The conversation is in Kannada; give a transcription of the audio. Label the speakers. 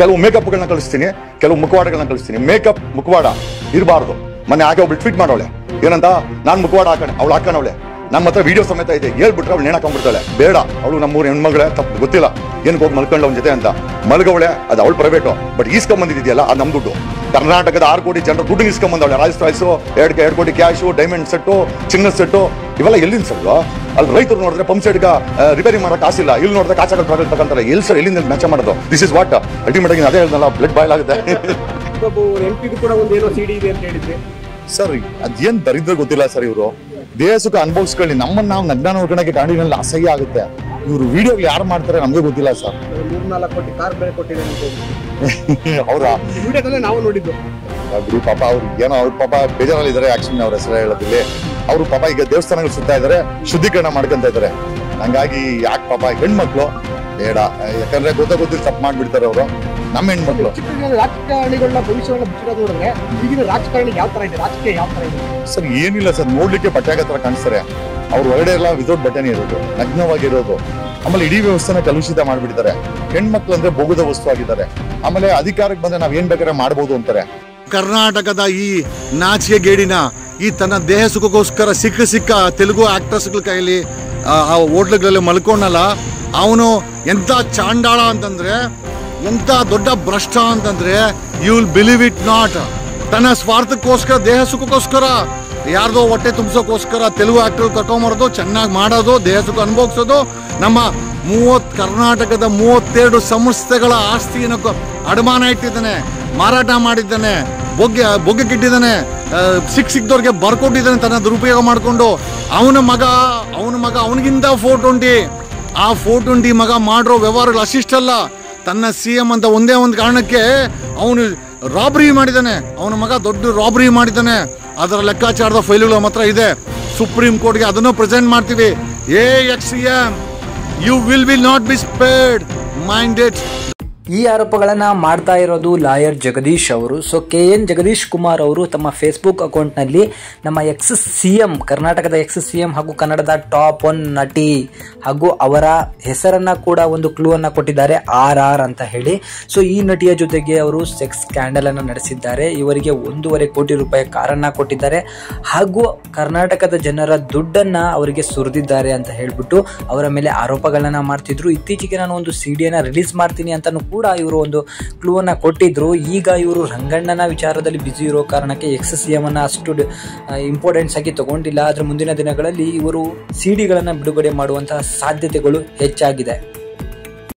Speaker 1: ಕೆಲವು ಮೇಕಪ್ಗಳನ್ನ ಕಳಿಸ್ತೀನಿ, ಕೆಲವು ಮುಖವಾಡಗಳನ್ನ ಕಳಿಸ್ತೀನಿ. ಮೇಕಪ್ ಮುಖವಾಡ ಇರಬಾರ್ದು. ಮೊನ್ನೆ ಆಕೆ ಒಬ್ಳು ಟ್ವೀಟ್ ಮಾಡೋಳೆ, ಏನಂತ, ನಾನ್ ಮುಖವಾಡ ಹಾಕೋಣ, ಅವಳು ಹಾಕೋಣವಳೆ, ನಮ್ಮ ಹತ್ರ ವಿಡಿಯೋ ಸಮೇತ ಇದೆ, ಹೇಳ್ಬಿಟ್ರೆ ಅವಳು ನೇಣಾಕೊಂಡ್ಬಿಡ್ತಾಳೆ. ಬೇಡ, ಅವಳು ನಮ್ಮೂರು ಹೆಣ್ಮಗಳೇ, ತಪ್ಪು ಗೊತ್ತಿಲ್ಲ, ಏನ್ ಹೋಗಿ ಮಲ್ಕೊಂಡು ಅವನ ಜೊತೆ ಅಂತ ಮಲಗವಳೆ, ಅದು ಅವಳು ಪ್ರೈವೇಟು. ಬಟ್ ಈಸ್ಕೊಂಬಂದಿದೆಯಲ್ಲ ಅದು ನಮ್ ದುಡ್ಡು. ಕರ್ನಾಟಕದ 6 ಕೋಟಿ ಜನರು ದುಡ್ಡು ಇಸ್ಕೊಂಬಂದವಳೆ. ರಾಯ್ಸ್ ರಾಯ್ಸು, 2 ಕೋಟಿ ಕ್ಯಾಶು, ಡೈಮಂಡ್ ಸೆಟ್ಟು, ಚಿನ್ನದ ಸೆಟ್ಟು, ಇವೆಲ್ಲ ಎಲ್ಲಿಂದ ಸರ್? ಅಲ್ಲಿ ರೈತರು ನೋಡಿದ್ರೆ ಪಂಪ್ ಸೆಟ್ಗ ರಿಪೇರಿ ಮಾಡೋ ಕಾಸಿಲ್ಲ, ಇಲ್ಲಿ ನೋಡಿದ್ರೆ ಕಾಚಾಡ ತಗೊಂತಾರೆ. ಎಲ್ಲಿ ಸರ್, ಎಲ್ಲಿಂದ ಮ್ಯಾಚ್ ಮಾಡೋದು? ದಿಸ್ ಇಸ್ ವಾಟ್ ಅಲ್ಟಿಮೇಟ್ ಆಗಿ ಅದೇ ಹೇಳ್ದಲ್ಲ, ಬ್ಲಡ್ ಬಾಯ್ಲ್ ಆಗುತ್ತೆ. ಸರ್ ಅದೇನ್ ದರಿದ್ರ ಗೊತ್ತಿಲ್ಲ ಸರ್. ಇವರು ದೇಹ ಸುಖ ಅನುಭವಿಸ್ಕೊಳ್ಳಿ, ನಮ್ಮನ್ನ ನಾವು ನಗ್ನ ನೋಡ್ಕೊಳಕ್ಕೆ ಗಾಡಿನಲ್ಲಿ ಅಸಹ್ಯ ಆಗುತ್ತೆ. ಇವರು ವಿಡಿಯೋಗಳು ಯಾರು ಮಾಡ್ತಾರೆ ನಮ್ಗೆ ಗೊತ್ತಿಲ್ಲ ಸರ್.
Speaker 2: 3-4 ಕೋಟಿ ಕಾರ್ ಬೆಲೆ ಕೊಟ್ಟಿದ್ದಾರೆ
Speaker 1: ಅವರ
Speaker 2: ವಿಡಿಯೋದಲ್ಲೇ ನಾವು ನೋಡಿದ್ದು.
Speaker 1: ಪಾಪ ಅವ್ರು ಏನೋ ಅವ್ರ ಪಾಪ ಬೇಜಾರಲ್ಲಿ ಇದಾರೆ. ಆಕ್ಷನ್ ಅವ್ರ ಹೆಸರು ಹೇಳೋದಿಲ್ಲ. ಅವರು ಪಾಪ ಈಗ ದೇವಸ್ಥಾನಗಳು ಸುತ್ತಾ ಇದಾರೆ, ಶುದ್ಧೀಕರಣ ಮಾಡ್ಕೊಂತ ಇದಾರೆ. ಹಂಗಾಗಿ ಯಾಕೆ ಪಾಪ ಹೆಣ್ಮಕ್ಳು ಬೇಡ, ಯಾಕಂದ್ರೆ ಗೊತ್ತಿಲ್ಲ ತಪ್ಪು ಮಾಡ್ಬಿಡ್ತಾರೆ ಅವರು. ನಮ್ಮ ಹೆಣ್ಮಕ್ಳು
Speaker 2: ರಾಜಕಾರಣಿಗಳನ್ನ ಭವಿಷ್ಯವನ್ನು ಬಿಚ್ಚಿರೋದು ನೋಡಿದ್ರೆ ಈಗಿನ ರಾಜಕಾರಣಿ ಯಾವ ತರ ಇದೆ, ರಾಜಕೀಯ ಯಾವ ತರ ಇದೆ
Speaker 1: ಸರ್? ಏನಿಲ್ಲ ಸರ್, ನೋಡ್ಲಿಕ್ಕೆ ಬಟ್ಟೆ ತರ ಕಾಣಿಸ್ತಾರೆ. ಅವ್ರ ಹೊರಗಡೆ ಎಲ್ಲ ವಿತೌಟ್ ಬಟ್ಟೆನೇ ಇರೋದು, ನಗ್ನವಾಗಿರೋದು. ಆಮೇಲೆ ಇಡೀ ವ್ಯವಸ್ಥೆನ ಕಲುಷಿತ ಮಾಡ್ಬಿಟ್ಟಿದ್ದಾರೆ. ಹೆಣ್ಮಕ್ಳು ಅಂದ್ರೆ ಬೋಗುದ ವಸ್ತು ಆಗಿದ್ದಾರೆ. ಆಮೇಲೆ ಅಧಿಕಾರಕ್ಕೆ ಬಂದ್ರೆ ನಾವ್ ಏನ್ ಬೇಕಾದ್ರೆ ಮಾಡ್ಬೋದು ಅಂತಾರೆ.
Speaker 3: ಕರ್ನಾಟಕದ ಈ ನಾಚಿಕೆ ಗೇಡಿನ ಈ ತನ್ನ ದೇಹ ಸುಖಕ್ಕೋಸ್ಕರ ಸಿಕ್ಕ ತೆಲುಗು ಆಕ್ಟರ್ಸ್ಗಳ ಕೈಯಲ್ಲಿ ಹೋಟ್ಲುಗಳಲ್ಲಿ ಮಲ್ಕೊಂಡಲ್ಲ, ಅವನು ಎಂತ ಚಾಂಡಾಳ ಅಂತಂದ್ರೆ, ಎಂತ ದೊಡ್ಡ ಭ್ರಷ್ಟ ಅಂತಂದ್ರೆ, you will believe it not. ತನ್ನ ಸ್ವಾರ್ಥಕ್ಕೋಸ್ಕರ, ದೇಹ ಸುಖಕ್ಕೋಸ್ಕರ, ಯಾರ್ದೋ ಹೊಟ್ಟೆ ತುಂಬಿಸೋಕ್ಕೋಸ್ಕರ ತೆಲುಗು ಆಕ್ಟರ್ ಕರ್ಕೊಂಬರೋದು, ಚೆನ್ನಾಗಿ ಮಾಡೋದು, ದೇಹ ಸುಖ ಅನುಭವಿಸೋದು. ನಮ್ಮ ಕರ್ನಾಟಕದ 32 ಸಂಸ್ಥೆಗಳ ಆಸ್ತಿಯನ್ನು ಅಡಮಾನ ಇಟ್ಟಿದ್ದಾನೆ, ಮಾರಾಟ ಮಾಡಿದ್ದಾನೆ, ಬೊಗ್ಗೆಗಿಟ್ಟಿದ್ದಾನೆ, ಸಿಕ್ದವ್ರಿಗೆ ಬರ್ಕೊಟ್ಟಿದ್ದಾನೆ ತನ್ನ ದುರುಪಯೋಗ ಮಾಡಿಕೊಂಡು. ಅವನ ಮಗ ಅವನಿಗಿಂತ 420, ಆ 420 ಮಗ ಮಾಡಿರೋ ವ್ಯವಹಾರಗಳು ಅಷ್ಟಿಷ್ಟಲ್ಲ. ತನ್ನ CM ಅಂತ ಒಂದೇ ಒಂದು ಕಾರಣಕ್ಕೆ ಅವನು ರಾಬರಿ ಮಾಡಿದ್ದಾನೆ. ಅವನ ಮಗ ದೊಡ್ಡ ರಾಬರಿ ಮಾಡಿದ್ದಾನೆ. ಅದರ ಲೆಕ್ಕಾಚಾರದ ಫೈಲ್ಗಳು ಮಾತ್ರ ಇದೆ. ಸುಪ್ರೀಂ ಕೋರ್ಟ್ಗೆ ಅದನ್ನು ಪ್ರೆಸೆಂಟ್ ಮಾಡ್ತೀವಿ. ex-CM, you will not be spared, mind it.
Speaker 4: ಈ ಆರೋಪಗಳನ್ನು ಮಾಡ್ತಾ ಇರೋದು ಲಾಯರ್ ಜಗದೀಶ್ ಅವರು. ಸೊ KN ಜಗದೀಶ್ ಕುಮಾರ್ ಅವರು ತಮ್ಮ ಫೇಸ್ಬುಕ್ ಅಕೌಂಟ್ನಲ್ಲಿ ನಮ್ಮ ex-CM, ಕರ್ನಾಟಕದ ex-CM ಹಾಗೂ ಕನ್ನಡದ ಟಾಪ್ 1 ನಟಿ ಹಾಗೂ ಅವರ ಹೆಸರನ್ನು ಕೂಡ ಒಂದು ಕ್ಲೂ ಅನ್ನು ಕೊಟ್ಟಿದ್ದಾರೆ, RR ಅಂತ ಹೇಳಿ. ಸೊ ಈ ನಟಿಯ ಜೊತೆಗೆ ಅವರು ಸೆಕ್ಸ್ ಸ್ಕ್ಯಾಂಡಲನ್ನು ನಡೆಸಿದ್ದಾರೆ. ಇವರಿಗೆ 1.5 ಕೋಟಿ ರೂಪಾಯಿ ಕಾರನ್ನು ಕೊಟ್ಟಿದ್ದಾರೆ ಹಾಗೂ ಕರ್ನಾಟಕದ ಜನರ ದುಡ್ಡನ್ನು ಅವರಿಗೆ ಸುರಿದಿದ್ದಾರೆ ಅಂತ ಹೇಳಿಬಿಟ್ಟು ಅವರ ಮೇಲೆ ಆರೋಪಗಳನ್ನು ಮಾಡ್ತಿದ್ರು. ಇತ್ತೀಚೆಗೆ ನಾನು ಒಂದು CD-ಯನ್ನು ರಿಲೀಸ್ ಮಾಡ್ತೀನಿ ಅಂತ ಕೂಡ ಇವರು ಒಂದು ಕ್ಲೂ ಅನ್ನ ಕೊಟ್ಟಿದ್ರು. ಈಗ ಇವರು ರಂಗಣ್ಣನ ವಿಚಾರದಲ್ಲಿ ಬ್ಯುಸಿ ಇರೋ ಕಾರಣಕ್ಕೆ ex-CM ಅನ್ನ ಅಷ್ಟು ಇಂಪಾರ್ಟೆನ್ಸ್ ಆಗಿ ತಗೊಂಡಿಲ್ಲ. ಆದ್ರೆ ಮುಂದಿನ ದಿನಗಳಲ್ಲಿ ಇವರು CD ಗಳನ್ನ ಬಿಡುಗಡೆ ಮಾಡುವಂತಹ ಸಾಧ್ಯತೆಗಳು ಹೆಚ್ಚಾಗಿದೆ.